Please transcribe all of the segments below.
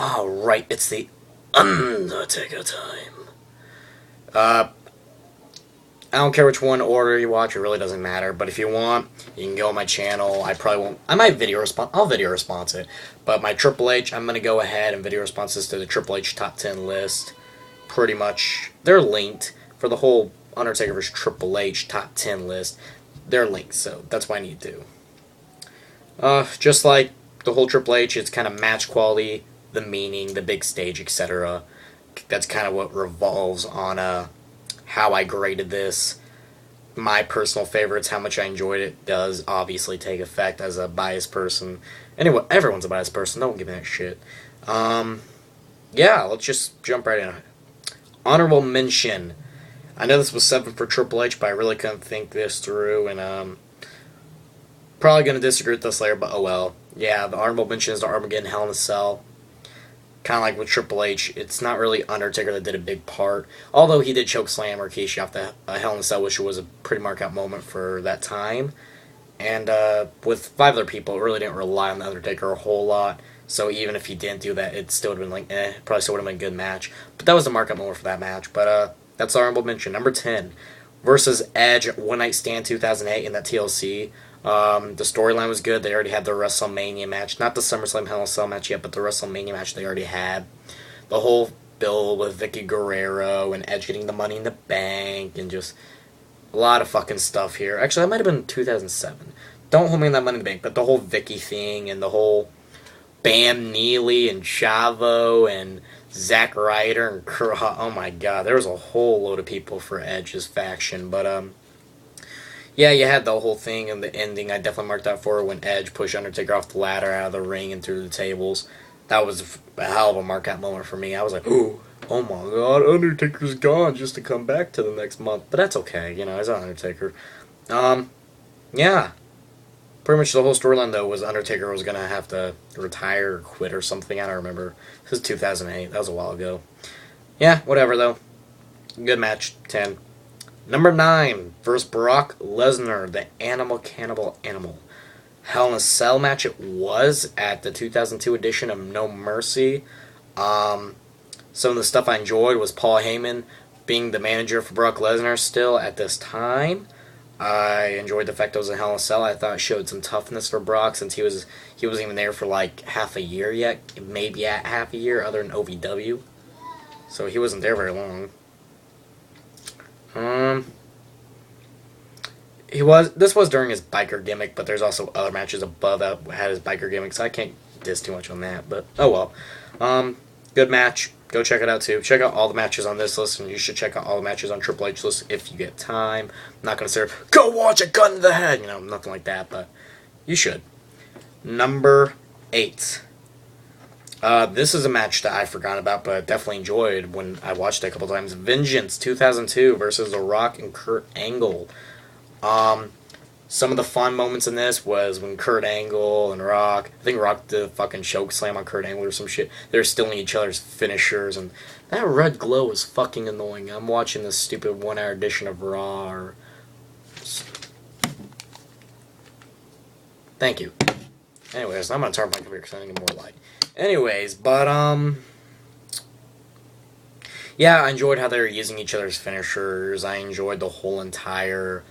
Alright, it's the Undertaker time. I don't care which one order you watch, it really doesn't matter. But if you want, you can go on my channel. I probably won't. I might I'll video response it. But my Triple H, I'm going to go ahead and video responses to the Triple H top 10 list. Pretty much, they're linked for the whole Undertaker vs. Triple H top 10 list. They're linked, so that's what I need to do. Just like the whole Triple H, it's kind of match quality, the meaning, the big stage, etc. That's kind of what revolves on how I graded this. My personal favorites, how much I enjoyed it, does obviously take effect as a biased person. Anyway, everyone's a biased person. Don't give me that shit. Yeah, let's just jump right in. Honorable mention. I know this was 7 for Triple H, but I really couldn't think this through, and probably going to disagree with this later, but oh well. Yeah, the honorable mention is the Armageddon Hell in a Cell. Kind of like with Triple H, it's not really Undertaker that did a big part. Although he did chokeslam Rikishi off the Hell in a Cell, which was a pretty mark-out moment for that time. And with 5 other people, it really didn't rely on the Undertaker a whole lot. So even if he didn't do that, it still would have been like, probably still would have been a good match. But that was a mark-out moment for that match. But that's our honorable mention. Number 10, versus Edge One Night Stand 2008 in that TLC. The storyline was good. They already had the WrestleMania match. Not the SummerSlam Hell in a Cell match yet, but the WrestleMania match they already had. The whole build with Vicky Guerrero and Edge getting the Money in the Bank and just a lot of fucking stuff here. Actually, that might have been 2007. Don't hold me on that Money in the Bank, but the whole Vicky thing and the whole Bam Neely and Chavo and Zack Ryder and oh my god, there was a whole load of people for Edge's faction, but yeah, you had the whole thing and the ending. I definitely marked out for when Edge pushed Undertaker off the ladder out of the ring and through the tables. That was a hell of a mark-out moment for me. I was like, oh my god, Undertaker's gone just to come back to the next month. But that's okay, you know, he's an Undertaker. Yeah. Pretty much the whole storyline, though, was Undertaker was going to have to retire or quit or something. I don't remember. This was 2008. That was a while ago. Yeah, whatever, though. Good match. 10. Number 9, versus Brock Lesnar, the Animal Cannibal Animal. Hell in a Cell match it was at the 2002 edition of No Mercy. Some of the stuff I enjoyed was Paul Heyman being the manager for Brock Lesnar still at this time. I enjoyed the fact it was a Hell in a Cell. I thought it showed some toughness for Brock since he wasn't even there for like half a year yet. Maybe at half a year other than OVW. So he wasn't there very long. This was during his biker gimmick, but there's also other matches above that had his biker gimmick, so I can't diss too much on that, but oh well. Good match. Go check it out too. Check out all the matches on this list, and you should check out all the matches on Triple H list if you get time. I'm not gonna say, go watch a gun to the head, you know, nothing like that, but you should. Number 8. This is a match that I forgot about, but definitely enjoyed when I watched it a couple times. Vengance 2002 versus The Rock and Kurt Angle. Some of the fun moments in this was when Kurt Angle and Rock, I think Rock did a fucking choke slam on Kurt Angle or some shit. They're stealing each other's finishers, and that red glow is fucking annoying. I'm watching this stupid 1-hour edition of Raw. Thank you. Anyways, I'm gonna turn my computer because I need more light. Anyways, but yeah, I enjoyed how they were using each other's finishers. I enjoyed the whole entire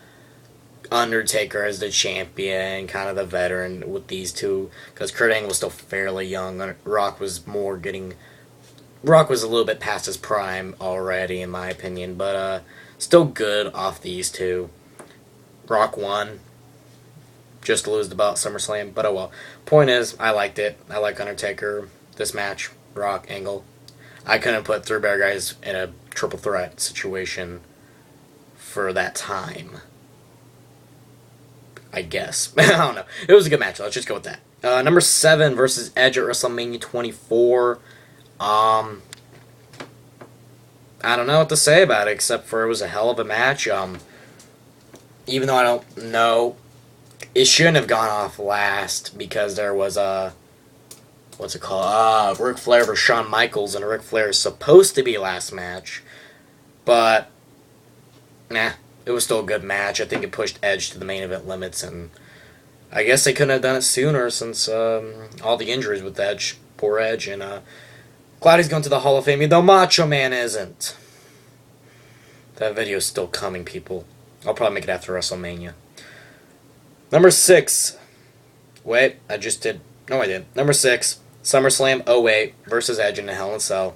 Undertaker as the champion, kind of the veteran with these two, because Kurt Angle was still fairly young. Rock was a little bit past his prime already, in my opinion, but still good off these two. Rock won, just to lose the belt at SummerSlam, but oh well. Point is, I liked it. I like Undertaker. This match, Rock, Angle. I couldn't put 3 better guys in a triple threat situation for that time. I guess. I don't know. It was a good match. Let's just go with that. Number 7 versus Edge at WrestleMania 24. I don't know what to say about it, except for it was a hell of a match. Even though I don't know, it shouldn't have gone off last because there was a, what's it called? Ric Flair versus Shawn Michaels, and Ric Flair is supposed to be last match, but nah. It was still a good match. I think it pushed Edge to the main event limits, and I guess they couldn't have done it sooner since all the injuries with Edge, poor Edge, and Glad he's going to the Hall of Fame, though Macho Man isn't. That video's still coming, people. I'll probably make it after WrestleMania. Number 6. Wait, I just did. No, I didn't. Number 6. SummerSlam 08 versus Edge in a Hell in a Cell.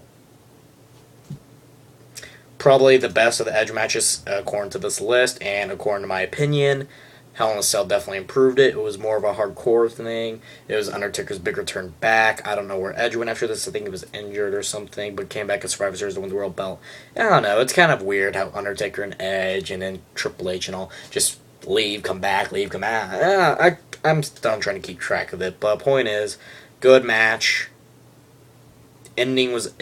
Probably the best of the Edge matches according to this list, and according to my opinion. Hell in a Cell definitely improved it. It was more of a hardcore thing. It was Undertaker's big return back. I don't know where Edge went after this. I think he was injured or something, but came back at Survivor Series to win the world belt. I don't know. It's kind of weird how Undertaker and Edge and then Triple H and all just leave, come back, leave, come back. I'm done trying to keep track of it. But point is, good match. Ending was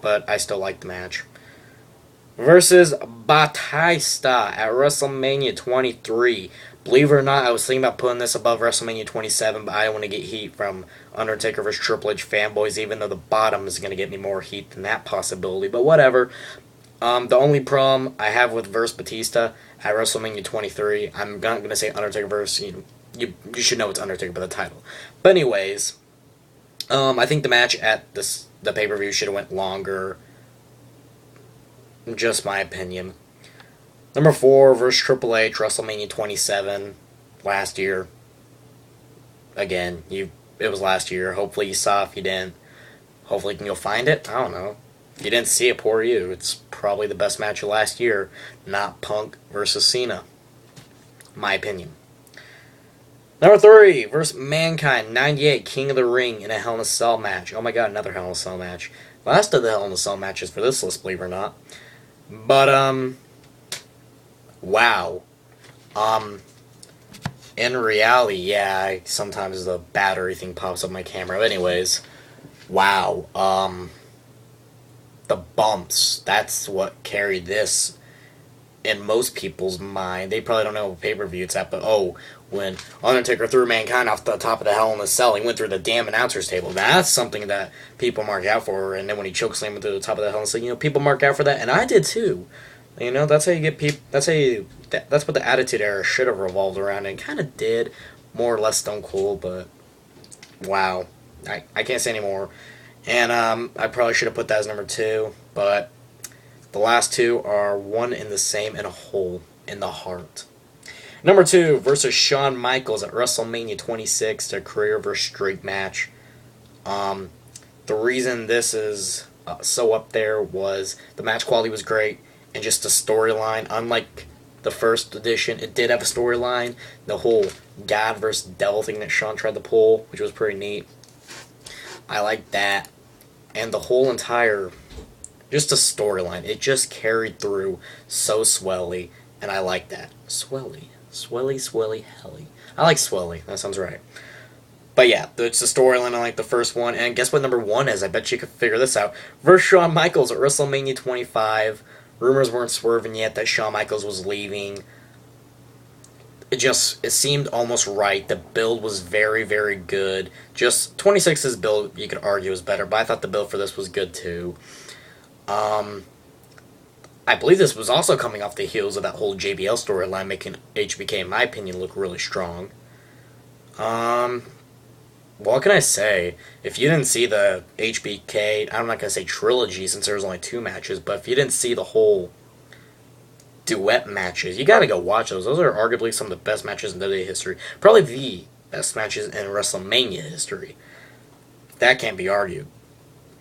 but I still liked the match. Versus Batista at WrestleMania 23. Believe it or not, I was thinking about putting this above WrestleMania 27, but I don't want to get heat from Undertaker vs. Triple H fanboys, even though the bottom is going to get me more heat than that possibility. But whatever. The only problem I have with versus Batista at WrestleMania 23, I'm not going to say Undertaker versus, you should know it's Undertaker by the title. But anyways, I think the match at the pay-per-view should have went longer. Just my opinion. Number 4 versus Triple H, WrestleMania 27, last year. Again, it was last year. Hopefully you saw. If you didn't, hopefully you can go find it. I don't know. If you didn't see it, poor you. It's probably the best match of last year, not Punk versus Cena. My opinion. Number 3 versus Mankind, 98, King of the Ring in a Hell in a Cell match. Oh my god, another Hell in a Cell match. Last of the Hell in a Cell matches for this list, believe it or not. But, wow. In reality, yeah, sometimes the battery thing pops up my camera. But anyways, wow. The bumps, that's what carried this in most people's mind. They probably don't know what pay-per-view it's at, but when Undertaker threw Mankind off the top of the Hell in a Cell, he went through the damn announcer's table. That's something that people mark out for. And then when he chokeslammed through the top of the Hell in a Cell, people mark out for that, and I did too. That's how you get people. That's what the Attitude Era should have revolved around, and kind of did, more or less Stone Cold. But wow, I can't say anymore. And I probably should have put that as number 2, but the last 2 are one and the same in a hole in the heart. Number 2 versus Shawn Michaels at WrestleMania 26, their career versus streak match. The reason this is so up there was the match quality was great, and just the storyline, unlike the first edition, it did have a storyline. The whole God versus Devil thing that Shawn tried to pull, which was pretty neat. I liked that. And the whole entire, just the storyline, it just carried through so swelly, and I like that. Swelly, helly. I like swelly, that sounds right. But yeah, it's the storyline I like the first one, and guess what number 1 is? I bet you could figure this out. Versus Shawn Michaels at WrestleMania 25. Rumors weren't swerving yet that Shawn Michaels was leaving. It seemed almost right. The build was very, very good. Just 26's build, you could argue, was better, but I thought the build for this was good too. I believe this was also coming off the heels of that whole JBL storyline, making HBK, in my opinion, look really strong. What can I say? If you didn't see the HBK, I'm not going to say trilogy since there was only 2 matches, but if you didn't see the whole duet matches, you got to go watch those. Those are arguably some of the best matches in WWE history. Probably the best matches in WrestleMania history. That can't be argued.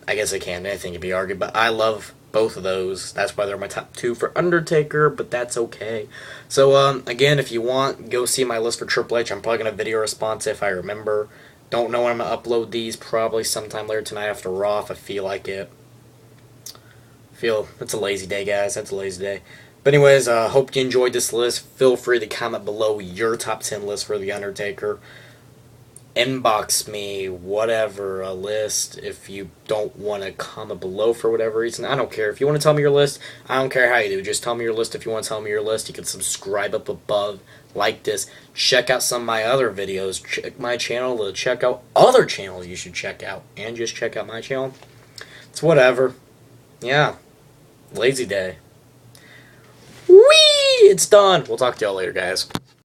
I guess it can. Anything can be argued, but I love both of those. That's why they're my top 2 for Undertaker, but that's okay. So, again, if you want, go see my list for Triple H. I'm probably going to video response if I remember. Don't know when I'm going to upload these. Probably sometime later tonight after Raw if I feel like it. It's a lazy day, guys. That's a lazy day. But anyways, hope you enjoyed this list. Feel free to comment below your top 10 list for The Undertaker. Inbox me, whatever, a list. If you don't want to comment below for whatever reason, I don't care. If you want to tell me your list, I don't care how you do. Just tell me your list. If you want to tell me your list, you can subscribe up above, like this. Check out some of my other videos. Check my channel to check out other channels you should check out. And just check out my channel. It's whatever. Yeah. Lazy day. Whee! It's done. We'll talk to y'all later, guys.